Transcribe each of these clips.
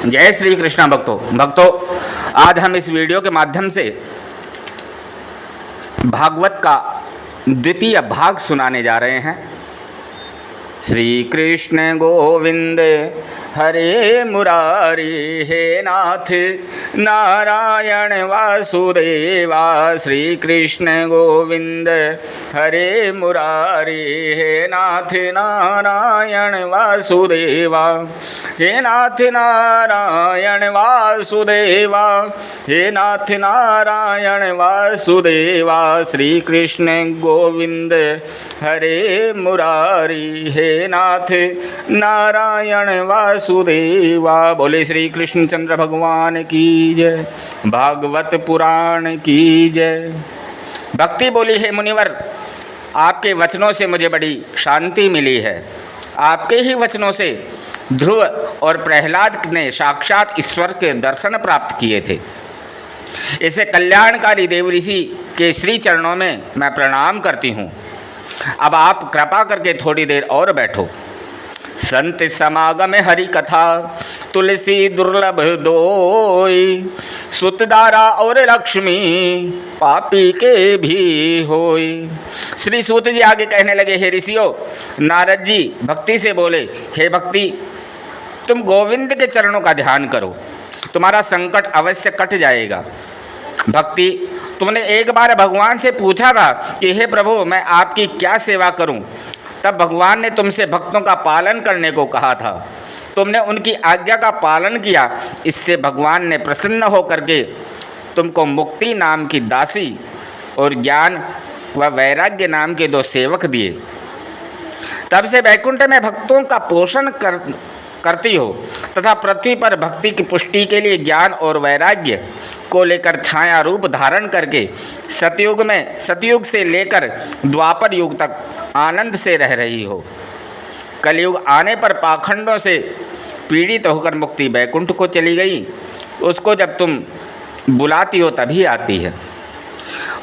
जय श्री कृष्ण भक्तों, आज हम इस वीडियो के माध्यम से भागवत का द्वितीय भाग सुनाने जा रहे हैं। श्री कृष्ण गोविंद हरे मुरारी, हे नाथ नारायण वासुदेवा। श्री कृष्ण गोविंद हरे मुरारी, हे नाथ नारायण वासुदेवा। हे नाथ नारायण वासुदेवा, हे नाथ नारायण वासुदेवा। श्री कृष्ण गोविंद हरे मुरारी, हे नाथ नारायण वासुदेवा। बोले श्री कृष्णचंद्र भगवान की जय, भागवत पुराण की जय। भक्ति बोली, हे मुनिवर, आपके वचनों से मुझे बड़ी शांति मिली है। आपके ही वचनों से ध्रुव और प्रहलाद ने साक्षात ईश्वर के दर्शन प्राप्त किए थे। इसे कल्याणकारी देव ऋषि के श्री चरणों में मैं प्रणाम करती हूँ। अब आप कृपा करके थोड़ी देर और बैठो। संत समागम हरि कथा, तुलसी दुर्लभ दोई। सुतदारा और लक्ष्मी, पापी के भी होई। श्री सूत जी आगे कहने लगे, हे ऋषियों, नारद जी भक्ति से बोले, हे भक्ति, तुम गोविंद के चरणों का ध्यान करो, तुम्हारा संकट अवश्य कट जाएगा। भक्ति, तुमने एक बार भगवान से पूछा था कि हे प्रभु, मैं आपकी क्या सेवा करूं? तब भगवान ने तुमसे भक्तों का पालन करने को कहा था। तुमने उनकी आज्ञा का पालन किया। इससे भगवान ने प्रसन्न होकर के तुमको मुक्ति नाम की दासी और ज्ञान व वैराग्य नाम के 2 सेवक दिए। तब से वैकुंठ में भक्तों का पोषण करती हो तथा पृथ्वी पर भक्ति की पुष्टि के लिए ज्ञान और वैराग्य को लेकर छाया रूप धारण करके सतयुग से लेकर द्वापर युग तक आनंद से रह रही हो। कलयुग आने पर पाखंडों से पीड़ित होकर मुक्ति वैकुंठ को चली गई। उसको जब तुम बुलाती हो तभी आती है।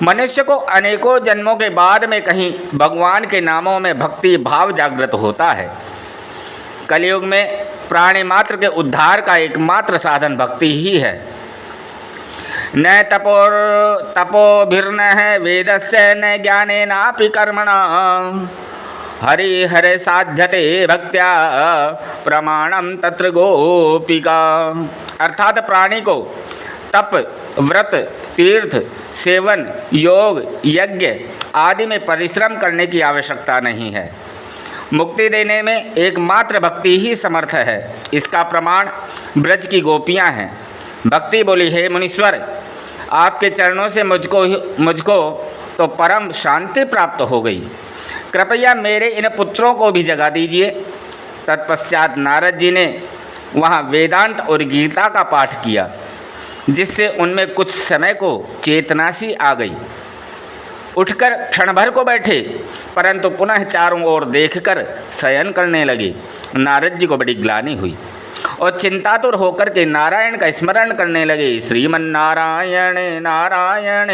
मनुष्य को अनेकों जन्मों के बाद में कहीं भगवान के नामों में भक्ति भाव जागृत होता है। कलयुग में प्राणी मात्र के उद्धार का एकमात्र साधन भक्ति ही है। न तपोभिर्न वेदस्य न ज्ञानेनापि कर्मणा, हरि हरे साध्यते भक्त्या प्रमाणम तत्र गोपिका। अर्थात प्राणी को तप, व्रत, तीर्थ, सेवन, योग, यज्ञ आदि में परिश्रम करने की आवश्यकता नहीं है। मुक्ति देने में एकमात्र भक्ति ही समर्थ है। इसका प्रमाण ब्रज की गोपियां हैं। भक्ति बोली, हे मुनीश्वर, आपके चरणों से मुझको तो परम शांति प्राप्त हो गई। कृपया मेरे इन पुत्रों को भी जगा दीजिए। तत्पश्चात नारद जी ने वहाँ वेदांत और गीता का पाठ किया, जिससे उनमें कुछ समय को चेतना सी आ गई। उठकर क्षण भर को बैठे, परंतु पुनः चारों ओर देखकर शयन करने लगे। नारद जी को बड़ी ग्लानि हुई और चिंतातुर होकर के नारायण का स्मरण करने लगे। श्रीमन्नारायण नारायण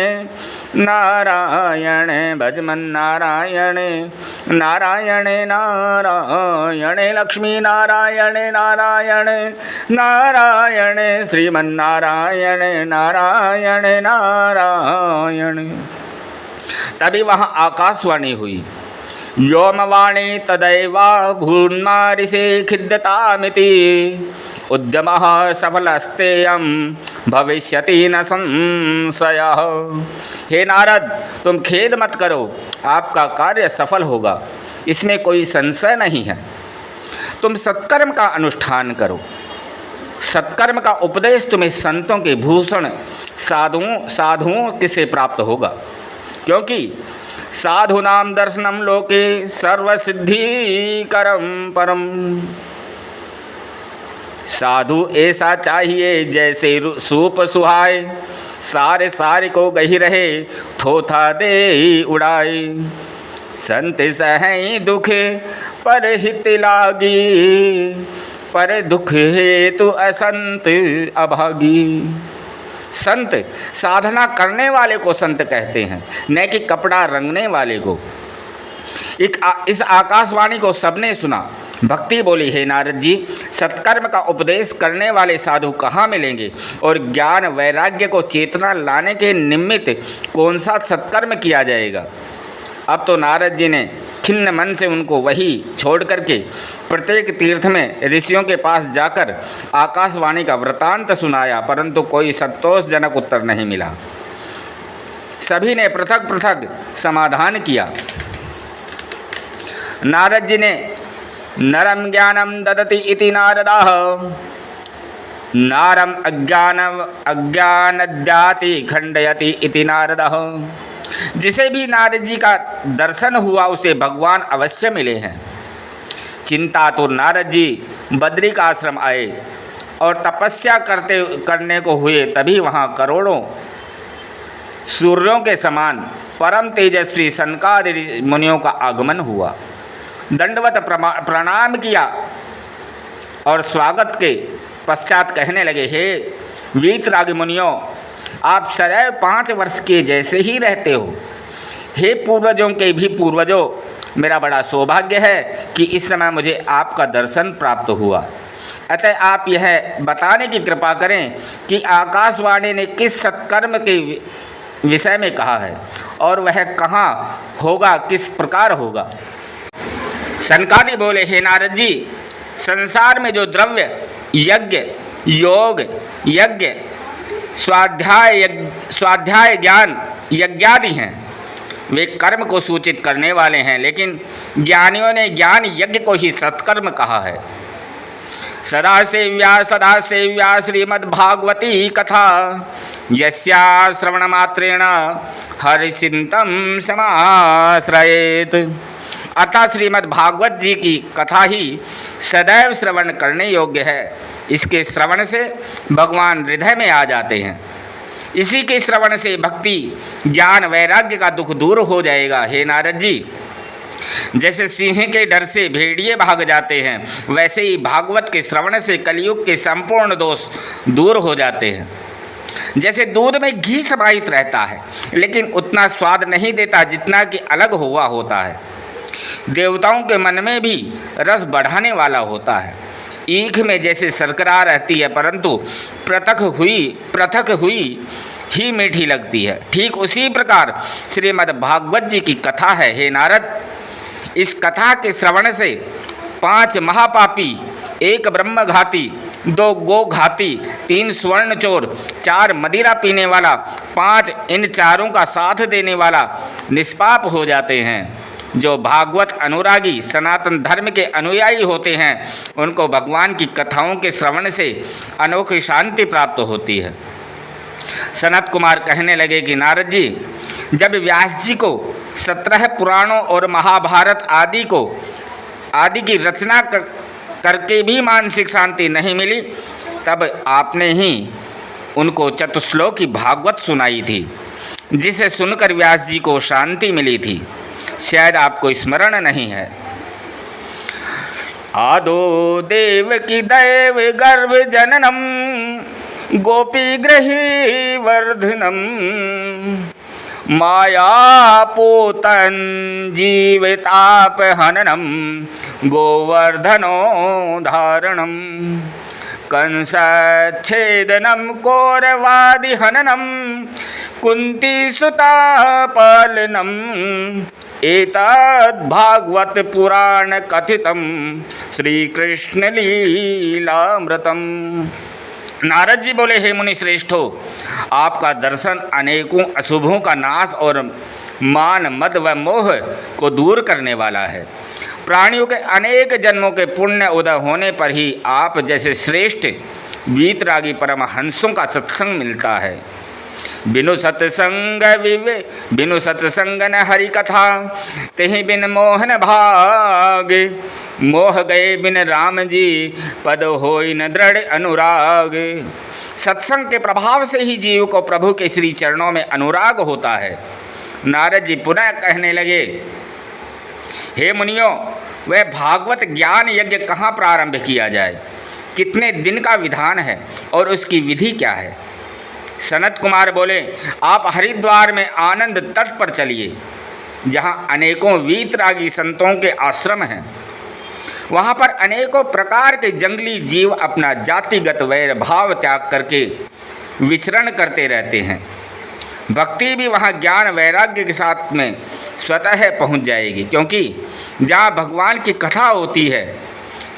नारायण भजमन नारायण नारायण नारायण लक्ष्मी नारायण नारायण नारायण श्रीमन्नारायण नारायण नारायण। तभी वहाँ आकाशवाणी हुई, व्योमवाणी तदैवा भून्मारिषे खिद्यतामिति, उद्यमः सफलस्तेयं भविष्यति न संशयः। हे नारद, तुम खेद मत करो, आपका कार्य सफल होगा, इसमें कोई संशय नहीं है। तुम सत्कर्म का अनुष्ठान करो। सत्कर्म का उपदेश तुम्हें संतों के भूषण साधुओं से प्राप्त होगा, क्योंकि साधूनाम दर्शनम लोके सर्वसिद्धिकरम परम। साधु ऐसा चाहिए जैसे सूप सुहाए, सारे को गही रहे, थोथा दे उड़ाए। संत सहई दुख पर हित लागी, पर दुख हेतु असंत अभागी। संत साधना करने वाले को संत कहते हैं, न कि कपड़ा रंगने वाले को। इस आकाशवाणी को सबने सुना। भक्ति बोली, हे नारद जी, सत्कर्म का उपदेश करने वाले साधु कहाँ मिलेंगे और ज्ञान वैराग्य को चेतना लाने के निमित्त कौन सा सत्कर्म किया जाएगा। अब तो नारद जी ने खिन्न मन से उनको वही छोड़ करके प्रत्येक तीर्थ में ऋषियों के पास जाकर आकाशवाणी का वृतांत सुनाया, परंतु कोई संतोषजनक उत्तर नहीं मिला। सभी ने पृथक पृथक समाधान किया। नारद जी ने नरम ज्ञानम ददति इति नारदाः नारम अज्ञानद्याति खंडयति इति नारदः। जिसे भी नारद जी का दर्शन हुआ उसे भगवान अवश्य मिले हैं। चिंता तो नारद जी बद्री का आश्रम आए और तपस्या करने को हुए, तभी वहाँ करोड़ों सूर्यों के समान परम तेजस्वी सनकादि मुनियों का आगमन हुआ। दंडवत प्रणाम किया और स्वागत के पश्चात कहने लगे, हे वीतरागी मुनियों, आप सदैव 5 वर्ष के जैसे ही रहते हो। हे पूर्वजों के भी पूर्वजों, मेरा बड़ा सौभाग्य है कि इस समय मुझे आपका दर्शन प्राप्त हुआ। अतः आप यह बताने की कृपा करें कि आकाशवाणी ने किस सत्कर्म के विषय में कहा है और वह कहाँ होगा, किस प्रकार होगा। सनकादि बोले, हे नारद जी, संसार में जो द्रव्य, यज्ञ, योग यज्ञ, स्वाध्याय ज्ञान यज्ञादि हैं, वे कर्म को सूचित करने वाले हैं, लेकिन ज्ञानियों ने ज्ञान यज्ञ को ही सत्कर्म कहा है। सदा सेव्या श्रीमद्भागवती कथा यस्या श्रवण मात्रेण हरिचिंतम समाश्रयेत। अतः श्रीमद् भागवत जी की कथा ही सदैव श्रवण करने योग्य है। इसके श्रवण से भगवान हृदय में आ जाते हैं। इसी के श्रवण से भक्ति, ज्ञान, वैराग्य का दुख दूर हो जाएगा। हे नारद जी, जैसे सिंह के डर से भेड़िए भाग जाते हैं, वैसे ही भागवत के श्रवण से कलयुग के संपूर्ण दोष दूर हो जाते हैं। जैसे दूध में घी समाहित रहता है, लेकिन उतना स्वाद नहीं देता जितना कि अलग हुआ होता है। देवताओं के मन में भी रस बढ़ाने वाला होता है। ईख में जैसे शर्करा रहती है, परंतु पृथक हुई ही मीठी लगती है, ठीक उसी प्रकार श्रीमद् भागवत जी की कथा है। हे नारद, इस कथा के श्रवण से 5 महापापी, 1 ब्रह्मघाती, 2 गोघाती, 3 स्वर्ण चोर, 4 मदिरा पीने वाला, 5 इन चारों का साथ देने वाला निष्पाप हो जाते हैं। जो भागवत अनुरागी सनातन धर्म के अनुयायी होते हैं, उनको भगवान की कथाओं के श्रवण से अनोखी शांति प्राप्त होती है। सनत कुमार कहने लगे कि नारद जी, जब व्यास जी को 17 पुराणों और महाभारत आदि की रचना करके भी मानसिक शांति नहीं मिली, तब आपने ही उनको चतुश्लोकी भागवत सुनाई थी, जिसे सुनकर व्यास जी को शांति मिली थी। शायद आपको स्मरण नहीं है। आदो देव की दैव गर्भ जननम गोपी ग्रही वर्धनम माया पोतन जीविताप हननम गोवर्धनो धारणम कंसच्छेदनम कौरवादि हननम कुंती सुता पालनम एतद् भागवत पुराण कथितम श्री कृष्ण लीलामृतम। नारद जी बोले, हे मुनि श्रेष्ठो, आपका दर्शन अनेकों अशुभों का नाश और मान, मद व मोह को दूर करने वाला है। प्राणियों के अनेक जन्मों के पुण्य उदय होने पर ही आप जैसे श्रेष्ठ वीतरागी परमहंसों का सत्संग मिलता है। बिनु सत्संग न हरि कथा, तेहि बिन मोहन भाग। मोह गए बिन राम जी, पद होई न दृढ़ अनुराग। सत्संग के प्रभाव से ही जीव को प्रभु के श्री चरणों में अनुराग होता है। नारद जी पुनः कहने लगे, हे मुनियों, वह भागवत ज्ञान यज्ञ कहाँ प्रारंभ किया जाए, कितने दिन का विधान है और उसकी विधि क्या है। सनत कुमार बोले, आप हरिद्वार में आनंद तट पर चलिए, जहाँ अनेकों वीतरागी संतों के आश्रम हैं। वहाँ पर अनेकों प्रकार के जंगली जीव अपना जातिगत वैर भाव त्याग करके विचरण करते रहते हैं। भक्ति भी वहाँ ज्ञान वैराग्य के साथ में स्वतः पहुँच जाएगी, क्योंकि जहाँ भगवान की कथा होती है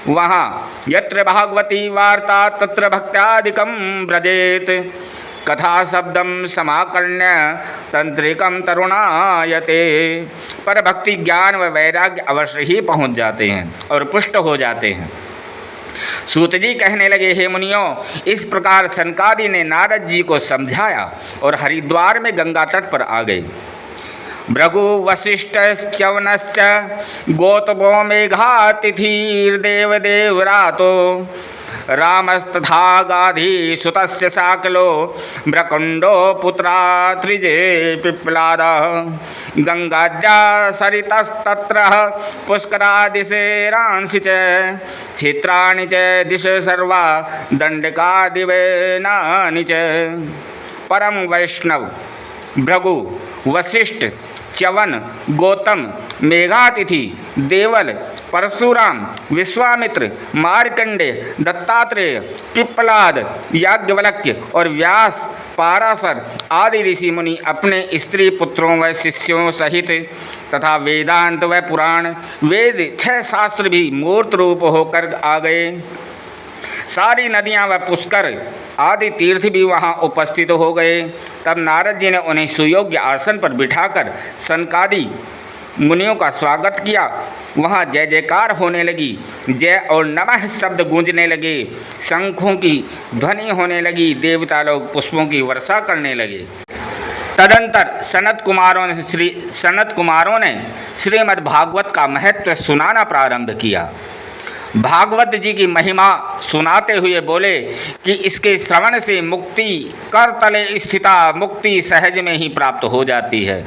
वहाँ यत्र भागवती वार्ता तत्र भक्त्यादिकं व्रजेत, कथा शब्दम समाकर्ण्य तंत्रिकम तरुणायते। पर भक्ति ज्ञान व वैराग्य अवश्य ही पहुँच जाते हैं और पुष्ट हो जाते हैं। सूत जी कहने लगे, हे मुनियों, इस प्रकार सनकादि ने नारद जी को समझाया और हरिद्वार में गंगा तट पर आ गए। भृगु वशिष्ठ च्यवनश्च गौतमो मेघातिथिर्देव देवरातो रामस्तथा गाधी सुतस्य साकलो ब्रकुंडो पुत्रा त्रिजे पिप्लाद गंगाज्जा सरितस्तत्र पुष्करादिशेरांसि च क्षेत्राणि च दिश सर्वा दंडकादिवेनानि च। परम वैष्णव भृगु वशिष्ठ च्यवन गौतम मेघातिथि देवल परशुराम विश्वामित्र मार्कंडे दत्तात्रेय पिप्पलाद याज्ञवल्क्य और व्यास पाराशर आदि ऋषि मुनि अपने स्त्री पुत्रों व शिष्यों सहित तथा वेदांत व पुराण वेद 6 शास्त्र भी मूर्त रूप होकर आ गए। सारी नदियां व पुष्कर आदि तीर्थ भी वहां उपस्थित हो गए। तब नारद जी ने उन्हें सुयोग्य आसन पर बिठाकर सनकादि मुनियों का स्वागत किया। वहाँ जय जयकार होने लगी, जय और नमः शब्द गूंजने लगे, शंखों की ध्वनि होने लगी, देवता लोग पुष्पों की वर्षा करने लगे। तदंतर सनत कुमारों ने श्रीमद् भागवत का महत्व सुनाना प्रारंभ किया। भागवत जी की महिमा सुनाते हुए बोले कि इसके श्रवण से मुक्ति कर तले स्थिता मुक्ति सहज में ही प्राप्त हो जाती है।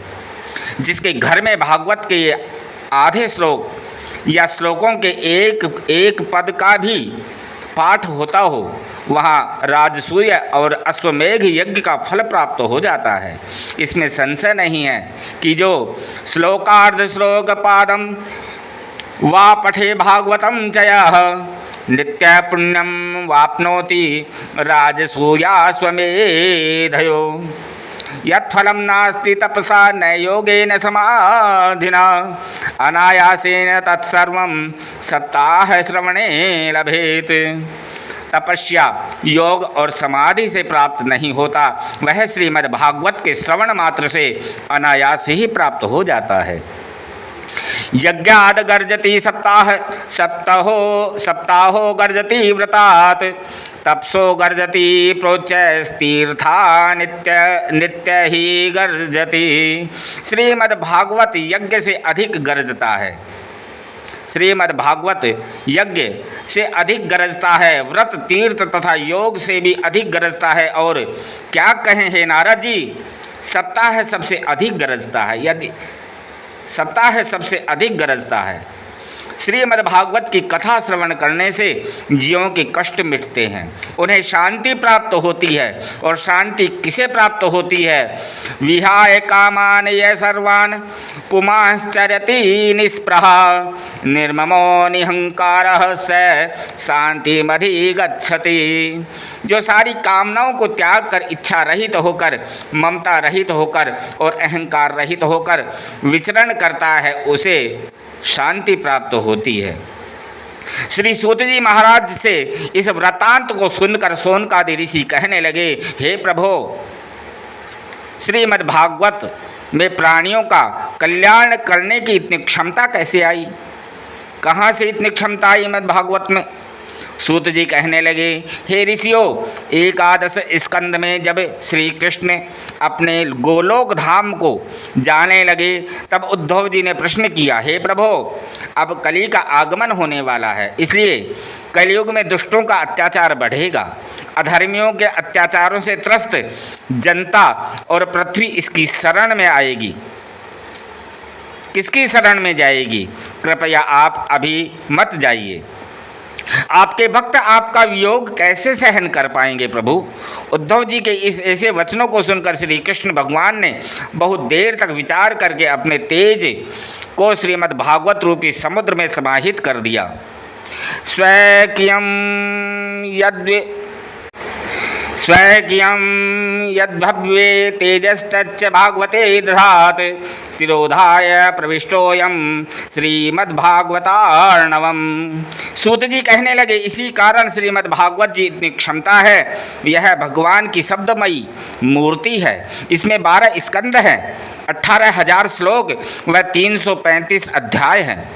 जिसके घर में भागवत के आधे श्लोक या श्लोकों के एक पद का भी पाठ होता हो, वहाँ राजसूय और अश्वमेघ यज्ञ का फल प्राप्त हो जाता है। इसमें संशय नहीं है कि जो श्लोकार्ध श्लोक पादम वा पठे भागवतम जयः नित्य पुण्यम वाप्नोति राजसूयाश्वमेधयो। यत्फलं नास्ति तपसा न योगेन समाधिना अनायासेन तत्सर्वं सप्ताह श्रवणे लभेत। तपस्या योग और समाधि से प्राप्त नहीं होता, वह श्रीमद् भागवत के श्रवण मात्र से अनायास ही प्राप्त हो जाता है। यज्ञाद गर्जति सप्ताहो गर्जति व्रतात् तपसो गर्जति प्रोच्चस्तीर्था नित्य ही गर्जति। श्रीमद् भागवत यज्ञ से अधिक गर्जता है, श्रीमद् भागवत यज्ञ से अधिक गरजता है, व्रत तीर्थ तथा योग से भी अधिक गरजता है। और क्या कहें हे नारद जी, सप्ताह सबसे अधिक गरजता है। यदि सप्ताह सबसे अधिक गरजता है। श्रीमद् भागवत की कथा श्रवण करने से जीवों के कष्ट मिटते हैं, उन्हें शांति प्राप्त होती है। और शांति किसे प्राप्त होती है? विहाय कामान ये सर्वान् पुमांश्चरति निस्पृहा निर्ममो निहंकारः स शान्तिमधिगच्छति। जो सारी कामनाओं को त्याग कर इच्छा रहित होकर, ममता रहित होकर और अहंकार रहित होकर विचरण करता है, उसे शांति प्राप्त होती है। श्री सूत जी महाराज से इस वृत्तांत को सुनकर शौनकादि ऋषि कहने लगे, हे प्रभो, श्रीमद् भागवत में प्राणियों का कल्याण करने की इतनी क्षमता कैसे आई? कहाँ से इतनी क्षमता आई मद् भागवत में? सूत जी कहने लगे, हे ऋषियों, 11 स्कंद में जब श्री कृष्ण अपने गोलोक धाम को जाने लगे, तब उद्धव जी ने प्रश्न किया, हे प्रभो, अब कली का आगमन होने वाला है, इसलिए कलयुग में दुष्टों का अत्याचार बढ़ेगा, अधर्मियों के अत्याचारों से त्रस्त जनता और पृथ्वी इसकी शरण में आएगी। किसकी शरण में जाएगी? कृपया आप अभी मत जाइए, आपके भक्त आपका वियोग कैसे सहन कर पाएंगे प्रभु? उद्धव जी के इस ऐसे वचनों को सुनकर श्री कृष्ण भगवान ने बहुत देर तक विचार करके अपने तेज को श्रीमद् भागवत रूपी समुद्र में समाहित कर दिया। स्वकीयं यद्भव्ये तेजस्तच्च भागवते दधात् तिरोधाय प्रविष्टोऽयं श्रीमद्भागवतार्णवम्। सूत जी कहने लगे, इसी कारण श्रीमद्भागवत जी इतनी क्षमता है। यह भगवान की शब्दमयी मूर्ति है। इसमें 12 स्कंद हैं, 18,000 श्लोक व 335 अध्याय हैं।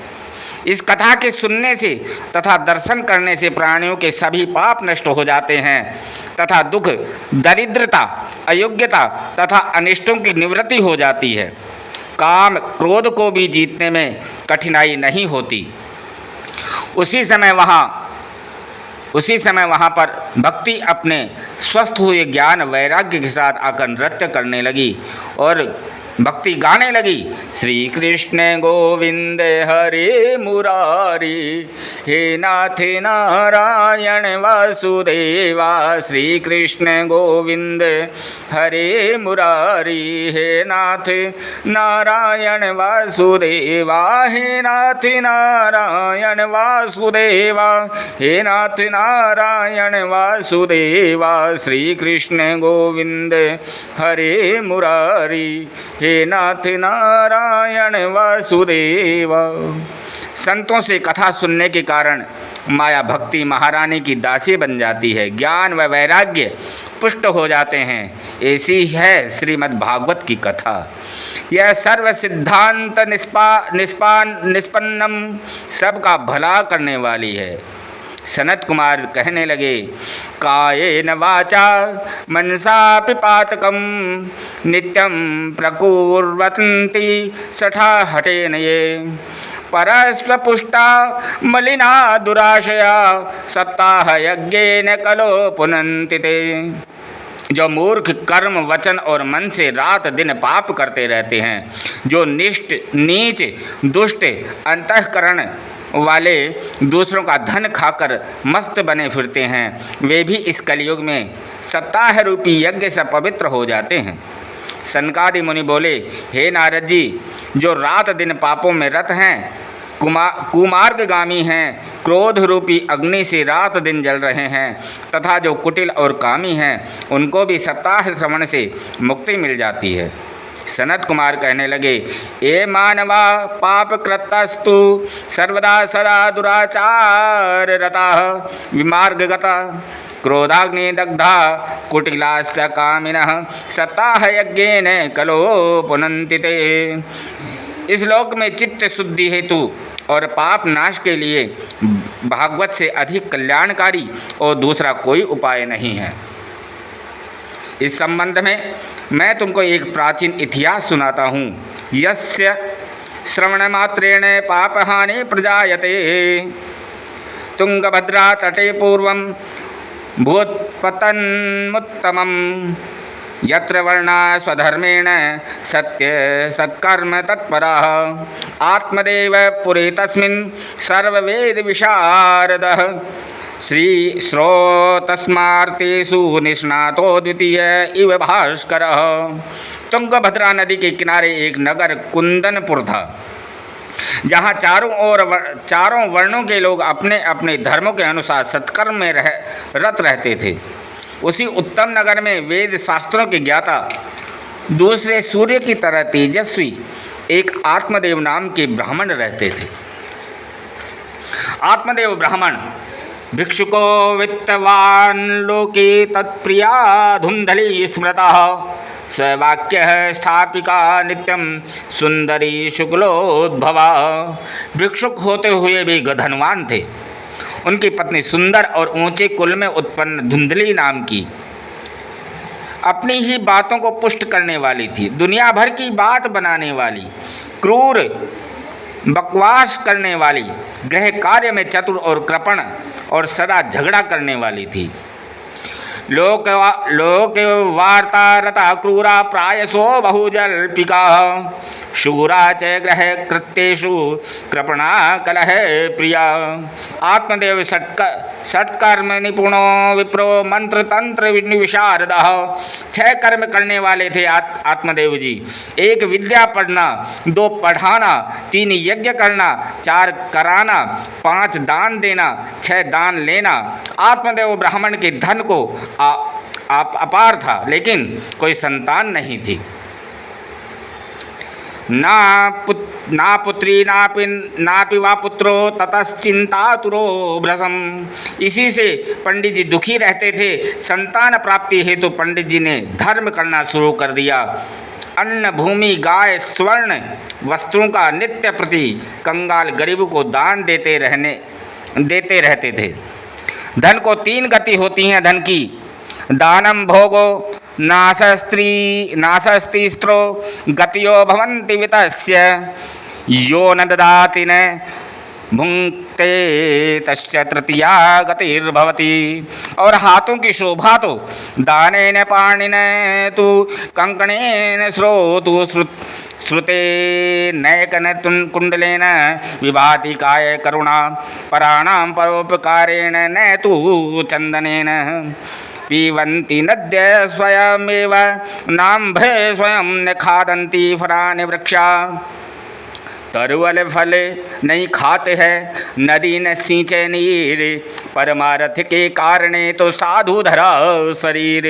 इस कथा के सुनने से तथा दर्शन करने से प्राणियों के सभी पाप नष्ट हो जाते हैं तथा दुख, दरिद्रता, अयोग्यता तथा अनिष्टों की निवृत्ति हो जाती है। काम, क्रोध को भी जीतने में कठिनाई नहीं होती। उसी समय वहाँ पर भक्ति अपने स्वस्थ हुए ज्ञान वैराग्य के साथ आकर नृत्य करने लगी और भक्ति गाने लगी। श्री कृष्ण गोविंद हरे मुरारी, हे नाथ नारायण वासुदेवा। श्री कृष्ण गोविंद हरे मुरारी, हे नाथ नारायण वासुदेवा। हे नाथ नारायण वासुदेवा, हे नाथ नारायण वासुदेवा। श्री कृष्ण गोविंद हरे मुरारी, हे नाथ नारायण वासुदेवा। संतों से कथा सुनने के कारण माया भक्ति महारानी की दासी बन जाती है, ज्ञान व वैराग्य पुष्ट हो जाते हैं। ऐसी है श्रीमद् भागवत की कथा। यह सर्व सिद्धांत निष्पन्नम, सबका भला करने वाली है। सनत कुमार कहने लगे, कायेन वाचा मनसा पिपातकं नित्यं प्रकुर्वन्ति सठा हटेन ये। परस्वपुष्टा मलिना दुराशया सप्ताह यज्ञेन कलो पुनन्ति ते। जो मूर्ख कर्म, वचन और मन से रात दिन पाप करते रहते हैं, जो निष्ठ, नीच, दुष्ट अंतःकरण वाले दूसरों का धन खाकर मस्त बने फिरते हैं, वे भी इस कलयुग में सप्ताह रूपी यज्ञ से पवित्र हो जाते हैं। सनकादि मुनि बोले, हे नारद जी, जो रात दिन पापों में रत हैं, कुमार्गगामी हैं, क्रोध रूपी अग्नि से रात दिन जल रहे हैं तथा जो कुटिल और कामी हैं, उनको भी सप्ताह श्रवण से मुक्ति मिल जाती है। सनत कुमार कहने लगे, ए मानवा पाप कृतस्तु सर्वदा सदा दुराचार रता विमार्गगता क्रोधाग्नि दग्धा कुटिलाश्च कामिनः सप्ताह यज्ञेन कलो पुनन्ति ते। इस लोक में चित्त शुद्धि हेतु और पाप नाश के लिए भागवत से अधिक कल्याणकारी और दूसरा कोई उपाय नहीं है। इस संबंध में मैं तुमको एक प्राचीन इतिहास सुनाता हूँ। यस्य श्रवण मात्रेण पापहानि प्रजायते तुंगभद्रा तटे पूर्वं भूत्पतन्मुत्तमं यत्र वर्णा स्वधर्मेण सत्य सत्कर्म तत्परः आत्मदेव पुरे तस्मिन् सर्ववेद विशारदः श्री श्रोतस्मार्तेषु निष्णातो द्वितीय इव भास्करः। तुंगभद्रा नदी के किनारे एक नगर कुंदनपुर था, जहाँ चारों वर्णों के लोग अपने अपने धर्मों के अनुसार सत्कर्म में रत रहते थे। उसी उत्तम नगर में वेद शास्त्रों के ज्ञाता, दूसरे सूर्य की तरह तेजस्वी एक आत्मदेव नाम के ब्राह्मण रहते थे। आत्मदेव ब्राह्मण भिक्षुको वित्तवान लोके तत्प्रिया धुंधली स्मृता स्ववाक्य स्थापिका नित्यम सुंदरी शुक्लोद्भवा। भिक्षुक होते हुए भी धनवान थे। उनकी पत्नी सुंदर और ऊंचे कुल में उत्पन्न धुंधली नाम की अपनी ही बातों को पुष्ट करने वाली थी। दुनिया भर की बात बनाने वाली, क्रूर बकवास करने वाली, गृह कार्य में चतुर और कृपण और सदा झगड़ा करने वाली थी। लोक वार्ता रता क्रूरा प्रायसो बहुजल्पिका शूरा च ग्रह कृत्येषु कृपणा कलह प्रिया। आत्मदेव षटकर्म निपुणो विप्रो मंत्र तंत्र विशारद। 6 कर्म करने वाले थे आत्मदेव जी। 1 विद्या पढ़ना, 2 पढ़ाना, 3 यज्ञ करना, 4 कराना, 5 दान देना, 6 दान लेना। आत्मदेव ब्राह्मण के धन को अपार था, लेकिन कोई संतान नहीं थी। ना पुत्री नापि वा पुत्रो ततश्चिंतातुरो भ्रसम। इसी से पंडित जी दुखी रहते थे। संतान प्राप्ति हेतु पंडित जी ने धर्म करना शुरू कर दिया। अन्न, भूमि, गाय, स्वर्ण वस्त्रों का नित्य प्रति कंगाल गरीबों को दान देते रहते थे। धन को 3 गति होती हैं धन की। दानम भोगो नाशस्त्रीस्त्रो गतियो भवन्ति वितस्य यो न ददाति न भुंक्ते तस्य तृतीया गतिर्भवति। और हाथों की शोभा तो दानेन पाणिन तु कंकणेन श्रोतु श्रुते नयकन कुंडलेन विभाति काय करुणा पराणां परोपकारेण न तु चंदनेन। पीवन्ति नद्य स्वयमेव नाम्भे स्वयं न खादन्ति फलानि वृक्षा। तरुवल फल नहीं खाते हैं, नदी न सींचे नीर, परमार्थ के कारणे तो साधु धरा शरीर।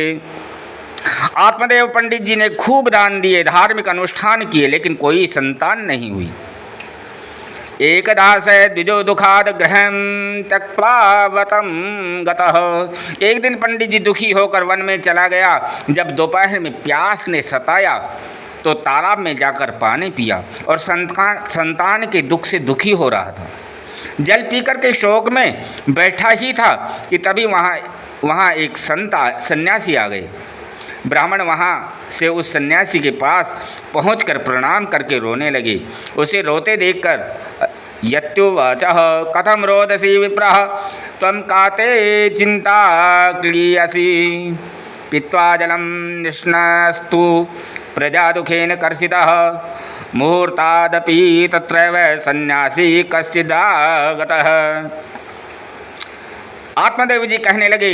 आत्मदेव पंडित जी ने खूब दान दिए, धार्मिक अनुष्ठान किए, लेकिन कोई संतान नहीं हुई। एकदा स द्विजो दुखाद गृहं त्यक्त्वावतं गतः। एक दिन पंडित जी दुखी होकर वन में चला गया। जब दोपहर में प्यास ने सताया तो तालाब में जाकर पानी पिया और संतान के दुख से दुखी हो रहा था। जल पीकर के शोक में बैठा ही था कि तभी वहाँ एक सन्यासी आ गए। ब्राह्मण वहाँ से उस सन्यासी के पास पहुंचकर प्रणाम करके रोने लगे। उसे रोते देखकर यत्युवाचः कथम रोदसी विप्रः त्वं काते चिंता क्लियसि पीत्वा जलं निष्णस्तु प्रजा दुखेन कर्षितः मुहूर्तादपि तत्रैव सन्यासी कश्चिदागतः। आत्मदेव जी कहने लगे,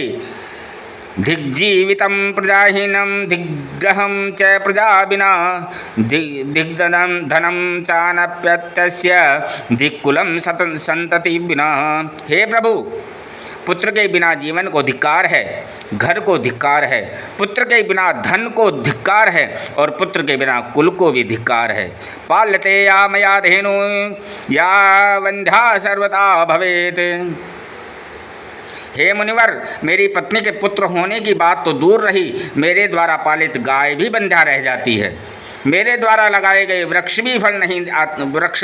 दिग्जीवितं प्रजाहीनं दिग्ग्रहं च प्रजा विना दिग्धनं धनं चानप्यत्यस्य दिक्कुलं संतति बिना। हे प्रभु, पुत्र के बिना जीवन को धिक्कार है, घर को धिक्कार है, पुत्र के बिना धन को धिक्कार है और पुत्र के बिना कुल को भी धिक्कार है। पाल्यते या मया धेनु या वंध्या सर्वदा भवेत। हे मुनिवर, मेरी पत्नी के पुत्र होने की बात तो दूर रही, मेरे द्वारा पालित गाय भी बंध्या रह जाती है। मेरे द्वारा लगाए गए वृक्ष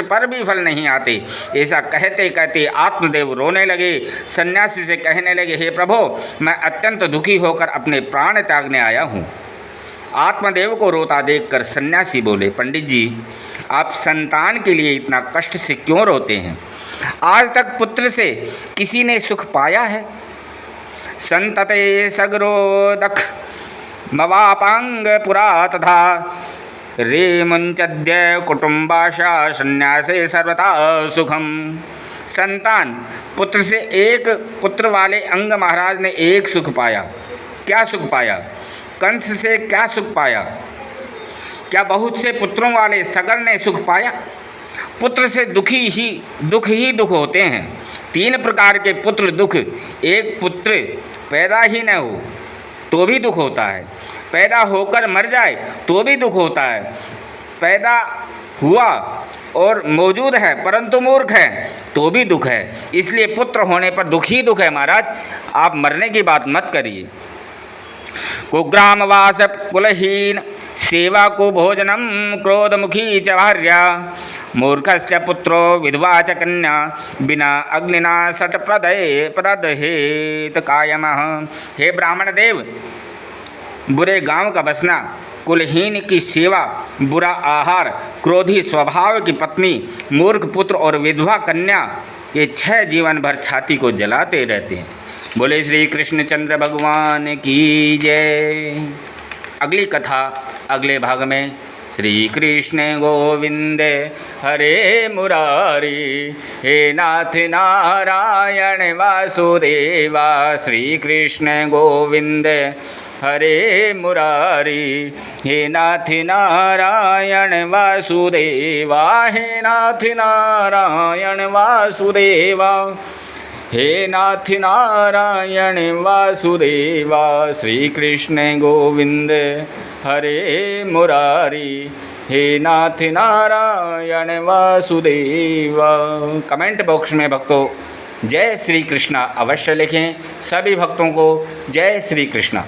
पर भी फल नहीं आते। ऐसा कहते कहते आत्मदेव रोने लगे। सन्यासी से कहने लगे, हे प्रभु, मैं अत्यंत दुखी होकर अपने प्राण त्यागने आया हूँ। आत्मदेव को रोता देखकर सन्यासी बोले, पंडित जी, आप संतान के लिए इतना कष्ट से क्यों रोते हैं? आज तक पुत्र से किसी ने सुख पाया है? संतते सगरो दख मवापांग पुरा तथा रे मुंचद्य कुटुंबाशा संन्यासे सर्वथा सुखम। संतान पुत्र से एक पुत्र वाले अंग महाराज ने एक सुख पाया। क्या सुख पाया? कंस से क्या सुख पाया? क्या बहुत से पुत्रों वाले सगर ने सुख पाया? पुत्र से दुख ही दुख होते हैं। 3 प्रकार के पुत्र दुख। एक पुत्र पैदा ही न हो तो भी दुख होता है, पैदा होकर मर जाए तो भी दुख होता है, पैदा हुआ और मौजूद है परंतु मूर्ख है तो भी दुख है। इसलिए पुत्र होने पर दुख ही दुख है महाराज, आप मरने की बात मत करिए। कुग्रामवास कुलहीन सेवा को भोजनम क्रोधमुखी च भार्या मूर्खस्य पुत्रो विधवा च कन्या बिना अग्निना सट प्रदहेत कायमः। हे ब्राह्मण देव, बुरे गांव का बसना, कुलहीन की सेवा, बुरा आहार, क्रोधी स्वभाव की पत्नी, मूर्ख पुत्र और विधवा कन्या, ये 6 जीवन भर छाती को जलाते रहते हैं। बोले श्री कृष्णचंद्र भगवान की जय। अगली कथा अगले भाग में श्री कृष्ण गोविंद हरे मुरारी, हे नाथ नारायण वासुदेवा। श्री कृष्ण गोविंद हरे मुरारी, हे नाथ नारायण वासुदेवा। हे नाथ नारायण वासुदेवा, हे नाथ नारायण वासुदेवा। श्री कृष्ण गोविंद हरे मुरारी, हे नाथ नारायण वासुदेवा। कमेंट बॉक्स में भक्तों जय श्री कृष्णा अवश्य लिखें। सभी भक्तों को जय श्री कृष्णा।